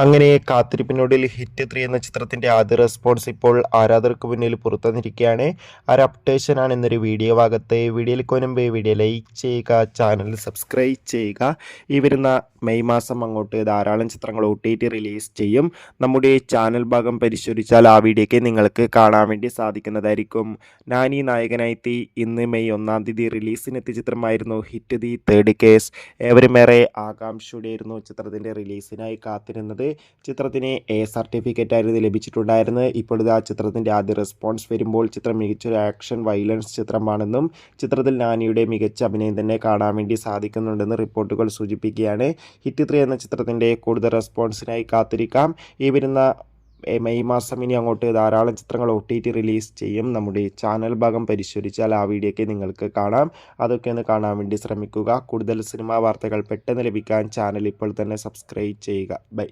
അങ്ങനെ കാത്തിരിപ്പിനൊടുവിൽ ഹിറ്റ് 3 എന്ന ചിത്രത്തിന്റെ ആദ്യ റെസ്പോൺസ് ഇപ്പോൾ ആരാധകർക്ക് മുന്നിൽ പുറത്തുവന്നിരിക്കുകയാണ്. ആ ഒരു അപ്ഡേഷനാണ് ഇന്നൊരു വീഡിയോ ഭാഗത്ത്. വീഡിയോയിലേക്ക് മുൻപ് വീഡിയോ ലൈക്ക് ചെയ്യുക, ചാനൽ സബ്സ്ക്രൈബ് ചെയ്യുക. ഈ വരുന്ന മെയ് മാസം അങ്ങോട്ട് ധാരാളം ചിത്രങ്ങൾ OTT റിലീസ് ചെയ്യും. നമ്മുടെ ചാനൽ ഭാഗം പരിശോധിച്ചാൽ ആ വീഡിയോയ്ക്ക് നിങ്ങൾക്ക് കാണാൻ വേണ്ടി സാധിക്കുന്നതായിരിക്കും. നാനി നായകനായി ഇന്ന് മെയ് 1-ാം തീയതി റിലീസിനെത്തിയ ചിത്രമായിരുന്നു ഹിറ്റ് ദി തേർഡ് കേസ്. ഏവരുമേറെ ആകാംക്ഷയോടെയായിരുന്നു ചിത്രത്തിന്റെ റിലീസിനായി കാത്തിരുന്നത്. ചിത്രത്തിന് A സർട്ടിഫിക്കറ്റ് ആയിരുന്നു ലഭിച്ചിട്ടുണ്ടായിരുന്നത്. ഇപ്പോഴത്തെ ആ ചിത്രത്തിൻ്റെ ആദ്യ റെസ്പോൺസ് വരുമ്പോൾ ചിത്രം മികച്ചൊരു ആക്ഷൻ വയലൻസ് ചിത്രമാണെന്നും ചിത്രത്തിൽ നാനിയുടെ മികച്ച അഭിനയം തന്നെ കാണാൻ വേണ്ടി സാധിക്കുന്നുണ്ടെന്ന് റിപ്പോർട്ടുകൾ സൂചിപ്പിക്കുകയാണ്. ഹിറ്റ് 3 എന്ന ചിത്രത്തിൻ്റെ കൂടുതൽ റെസ്പോൺസിനായി കാത്തിരിക്കാം. ഈ വരുന്ന മെയ് മാസം ഇനി അങ്ങോട്ട് ധാരാളം ചിത്രങ്ങൾ OTT റിലീസ് ചെയ്യും. നമ്മുടെ ചാനൽ ഭാഗം പരിശോധിച്ചാൽ ആ വീഡിയോയ്ക്ക് നിങ്ങൾക്ക് കാണാം. അതൊക്കെ ഒന്ന് കാണാൻ വേണ്ടി ശ്രമിക്കുക. കൂടുതൽ സിനിമാ വാർത്തകൾ പെട്ടെന്ന് ലഭിക്കാൻ ചാനൽ ഇപ്പോൾ തന്നെ സബ്സ്ക്രൈബ് ചെയ്യുക. ബൈ.